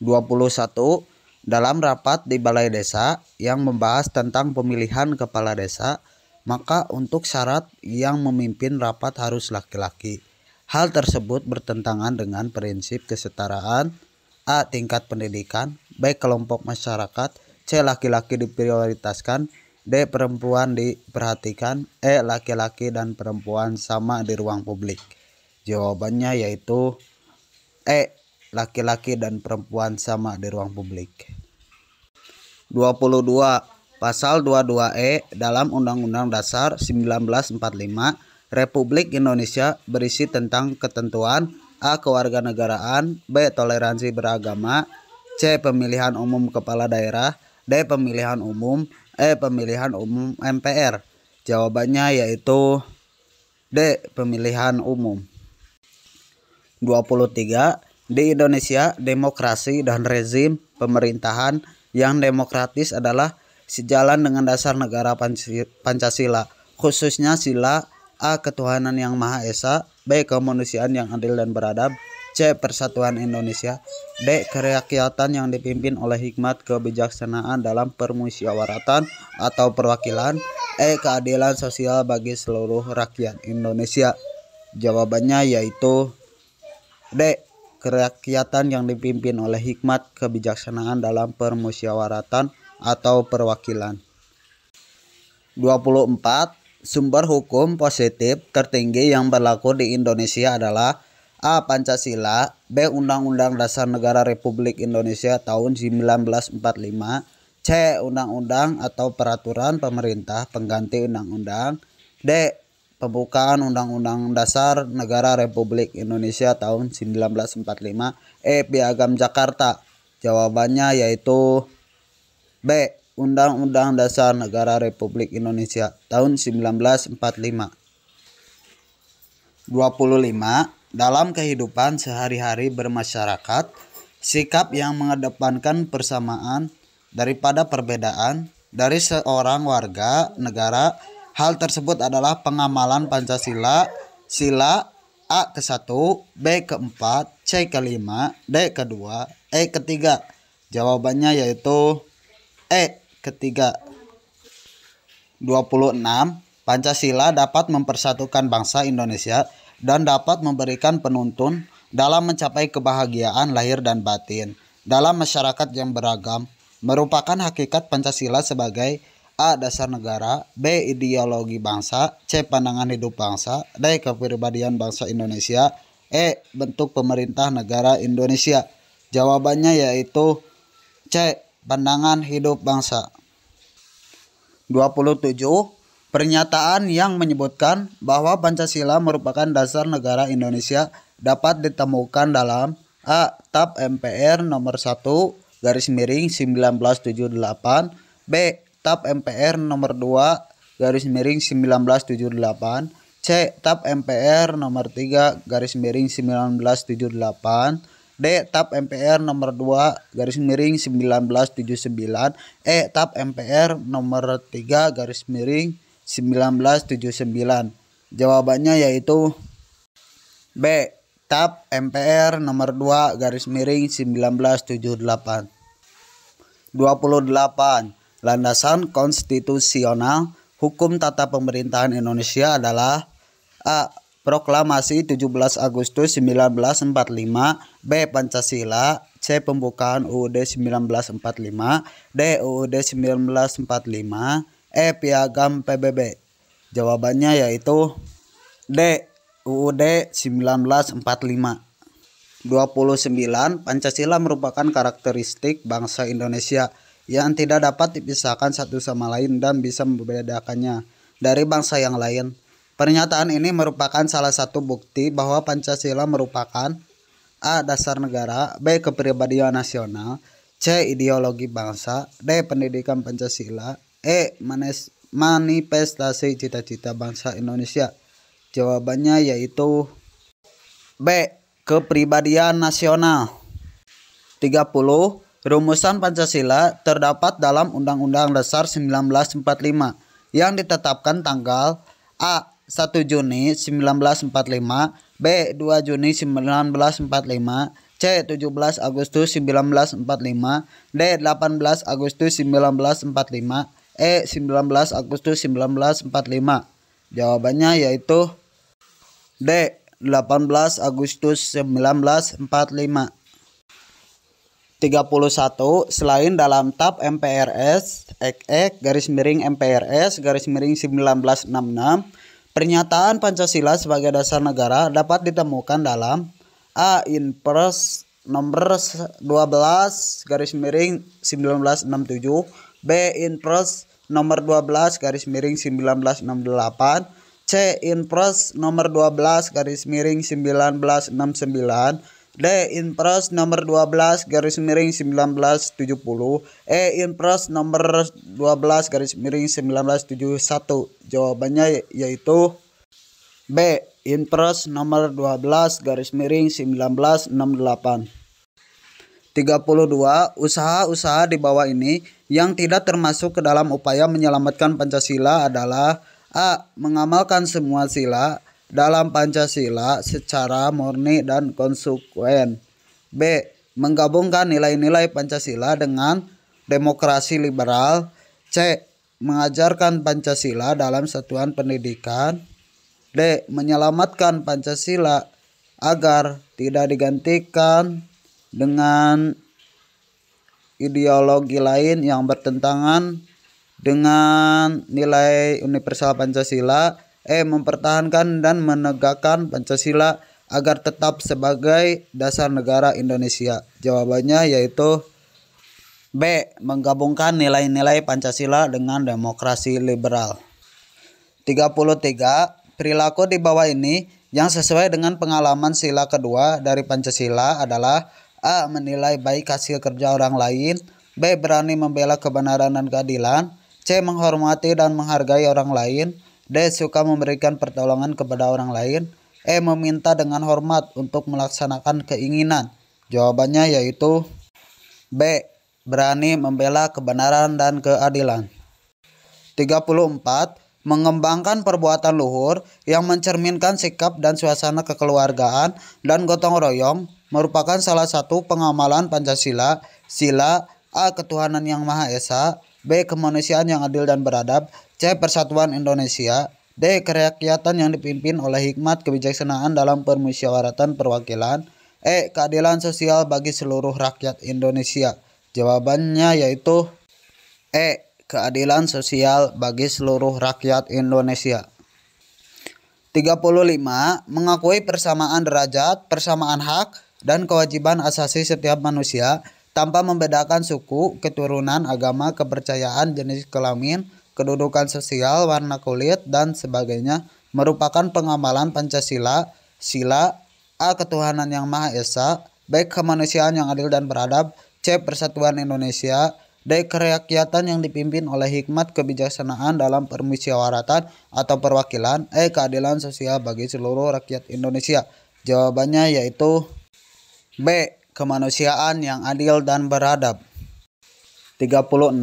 21. Dalam rapat di Balai Desa yang membahas tentang pemilihan kepala desa, maka untuk syarat yang memimpin rapat harus laki-laki. Hal tersebut bertentangan dengan prinsip kesetaraan. A. Tingkat pendidikan. B. Kelompok masyarakat. C. Laki-laki diprioritaskan. D. Perempuan diperhatikan. E. Laki-laki dan perempuan sama di ruang publik. Jawabannya yaitu E. Laki-laki dan perempuan sama di ruang publik. 22. Pasal 22E dalam Undang-Undang Dasar 1945 Republik Indonesia berisi tentang ketentuan A. Kewarganegaraan. B. Toleransi beragama. C. Pemilihan umum kepala daerah. D. Pemilihan umum. E. Pemilihan umum MPR. Jawabannya yaitu D. Pemilihan umum. 23. Di Indonesia, demokrasi dan rezim pemerintahan yang demokratis adalah sejalan dengan dasar negara Pancasila, khususnya sila A. Ketuhanan yang Maha Esa. B. Kemanusiaan yang adil dan beradab. C. Persatuan Indonesia. D. Kerakyatan yang dipimpin oleh hikmat kebijaksanaan dalam permusyawaratan atau perwakilan. E. Keadilan sosial bagi seluruh rakyat Indonesia. Jawabannya yaitu D. Kerakyatan yang dipimpin oleh hikmat kebijaksanaan dalam permusyawaratan atau perwakilan. 24. Sumber hukum positif tertinggi yang berlaku di Indonesia adalah A. Pancasila. B. Undang-Undang Dasar Negara Republik Indonesia tahun 1945. C. Undang-undang atau peraturan pemerintah pengganti undang-undang. D. Pembukaan Undang-Undang Dasar Negara Republik Indonesia tahun 1945. E. Piagam Jakarta. Jawabannya yaitu B. Undang-Undang Dasar Negara Republik Indonesia tahun 1945. 25. Dalam kehidupan sehari-hari bermasyarakat, sikap yang mengedepankan persamaan daripada perbedaan dari seorang warga negara. Hal tersebut adalah pengamalan Pancasila, sila A ke-1, B ke-4, C ke-5, D ke-2, E ke-3. Jawabannya yaitu E ke-3. 26. Pancasila dapat mempersatukan bangsa Indonesia dan dapat memberikan penuntun dalam mencapai kebahagiaan lahir dan batin dalam masyarakat yang beragam. Merupakan hakikat Pancasila sebagai A. Dasar negara. B. Ideologi bangsa. C. Pandangan hidup bangsa. D. Kepribadian bangsa Indonesia. E. Bentuk pemerintah negara Indonesia. Jawabannya yaitu C. Pandangan hidup bangsa. 27. Pernyataan yang menyebutkan bahwa Pancasila merupakan dasar negara Indonesia dapat ditemukan dalam A. TAP MPR nomor 1/1978. B. TAP MPR nomor 2/1978. C. TAP MPR nomor 3/1978. D. TAP MPR nomor 2/1979. E. TAP MPR nomor 3/1979. Jawabannya yaitu B. TAP MPR nomor 2/1978. 28. Landasan konstitusional hukum tata pemerintahan Indonesia adalah A. Proklamasi 17 Agustus 1945. B. Pancasila. C. Pembukaan UUD 1945. D. UUD 1945. E. Piagam PBB. Jawabannya yaitu D. UUD 1945. 29. Pancasila merupakan karakteristik bangsa Indonesia yang tidak dapat dipisahkan satu sama lain dan bisa membedakannya dari bangsa yang lain. Pernyataan ini merupakan salah satu bukti bahwa Pancasila merupakan A. Dasar negara. B. Kepribadian nasional. C. Ideologi bangsa. D. Pendidikan Pancasila. E. Manifestasi cita-cita bangsa Indonesia. Jawabannya yaitu B. Kepribadian nasional. 30. Rumusan Pancasila terdapat dalam Undang-Undang Dasar 1945 yang ditetapkan tanggal A. 1 Juni 1945, B. 2 Juni 1945, C. C. 17 Agustus 1945, D. 18 Agustus 1945, E. 19 Agustus 1945. Jawabannya yaitu D. 18 Agustus 1945. 31. Selain dalam TAP MPRS MPRS 1966, pernyataan Pancasila sebagai dasar negara dapat ditemukan dalam A. Inpres nomor 12 1967, B. Inpres nomor 12 1968, C. Inpres nomor 12 1969, D. Inpres nomor 12 1970, E. Inpres nomor 12 1971. Jawabannya yaitu B. Inpres nomor 12 1968. 32. Usaha-usaha di bawah ini yang tidak termasuk ke dalam upaya menyelamatkan Pancasila adalah A. Mengamalkan semua sila dalam Pancasila secara murni dan konsekuen, B. Menggabungkan nilai-nilai Pancasila dengan demokrasi liberal, C. Mengajarkan Pancasila dalam satuan pendidikan, D. Menyelamatkan Pancasila agar tidak digantikan dengan ideologi lain yang bertentangan dengan nilai universal Pancasila, E. Mempertahankan dan menegakkan Pancasila agar tetap sebagai dasar negara Indonesia. Jawabannya yaitu B. Menggabungkan nilai-nilai Pancasila dengan demokrasi liberal. 33. Perilaku di bawah ini yang sesuai dengan pengalaman sila kedua dari Pancasila adalah A. Menilai baik hasil kerja orang lain, B. Berani membela kebenaran dan keadilan, C. Menghormati dan menghargai orang lain, D. Suka memberikan pertolongan kepada orang lain, E. Meminta dengan hormat untuk melaksanakan keinginan. Jawabannya yaitu B. Berani membela kebenaran dan keadilan. 34. Mengembangkan perbuatan luhur yang mencerminkan sikap dan suasana kekeluargaan dan gotong royong merupakan salah satu pengamalan Pancasila. Sila A. Ketuhanan yang Maha Esa, B. Kemanusiaan yang adil dan beradab, C. Persatuan Indonesia, D. Kerakyatan yang dipimpin oleh hikmat kebijaksanaan dalam permusyawaratan perwakilan, E. Keadilan sosial bagi seluruh rakyat Indonesia. Jawabannya yaitu E. Keadilan sosial bagi seluruh rakyat Indonesia. 35. Mengakui persamaan derajat, persamaan hak, dan kewajiban asasi setiap manusia tanpa membedakan suku, keturunan, agama, kepercayaan, jenis kelamin, kedudukan sosial, warna kulit, dan sebagainya merupakan pengamalan Pancasila. Sila A. Ketuhanan yang Maha Esa, B. Kemanusiaan yang adil dan beradab, C. Persatuan Indonesia, D. Kerakyatan yang dipimpin oleh hikmat kebijaksanaan dalam permusyawaratan atau perwakilan, E. Keadilan sosial bagi seluruh rakyat Indonesia. Jawabannya yaitu B. Kemanusiaan yang adil dan beradab. 36.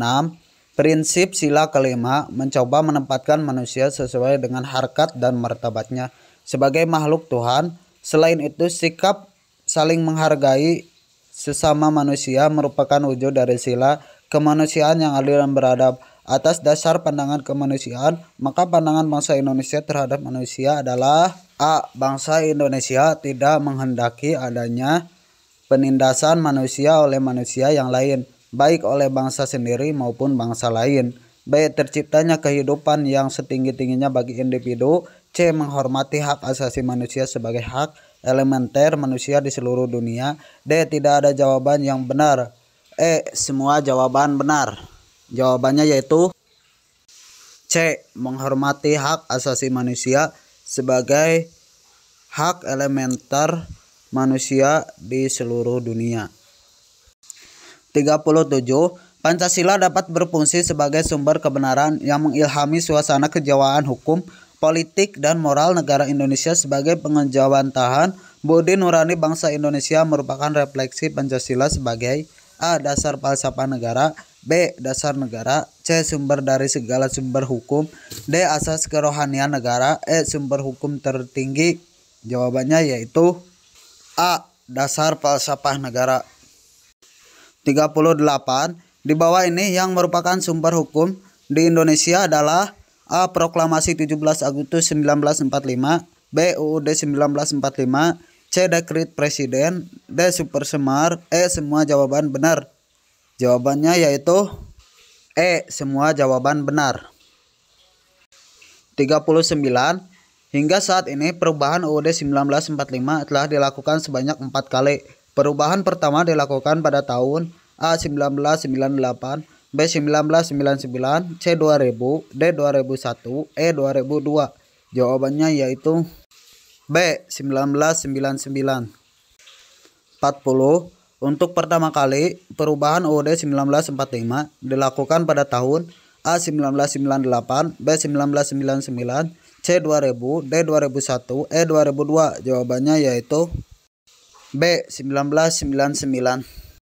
Prinsip sila kelima mencoba menempatkan manusia sesuai dengan harkat dan martabatnya sebagai makhluk Tuhan. Selain itu, sikap saling menghargai sesama manusia merupakan wujud dari sila kemanusiaan yang adil dan beradab. Atas dasar pandangan kemanusiaan, maka pandangan bangsa Indonesia terhadap manusia adalah A. Bangsa Indonesia tidak menghendaki adanya penindasan manusia oleh manusia yang lain, baik oleh bangsa sendiri maupun bangsa lain. B. Terciptanya kehidupan yang setinggi-tingginya bagi individu. C. Menghormati hak asasi manusia sebagai hak elementer manusia di seluruh dunia. D. Tidak ada jawaban yang benar. E. Semua jawaban benar. Jawabannya yaitu C. Menghormati hak asasi manusia sebagai hak elementer manusia di seluruh dunia. 37. Pancasila dapat berfungsi sebagai sumber kebenaran yang mengilhami suasana kejiwaan hukum, politik, dan moral negara Indonesia sebagai pengejawantahan budi nurani bangsa Indonesia merupakan refleksi Pancasila sebagai A. Dasar falsafah negara, B. Dasar negara, C. Sumber dari segala sumber hukum, D. Asas kerohanian negara, E. Sumber hukum tertinggi. Jawabannya yaitu A. Dasar falsafah negara. 38. Di bawah ini yang merupakan sumber hukum di Indonesia adalah: A. Proklamasi 17 Agustus 1945, B. UUD 1945, C. Dekret Presiden, D. Super Semar, E. Semua jawaban benar. Jawabannya yaitu E. Semua jawaban benar. 39. Hingga saat ini perubahan UUD 1945 telah dilakukan sebanyak 4 kali. Perubahan pertama dilakukan pada tahun A. 1998, B. 1999, C. 2000, D. 2001, E. 2002. Jawabannya yaitu B. 1999. 40. Untuk pertama kali perubahan UUD 1945 dilakukan pada tahun A. 1998, B. 1999, C. 2000, D. 2001, E. 2002. Jawabannya yaitu B. 1999.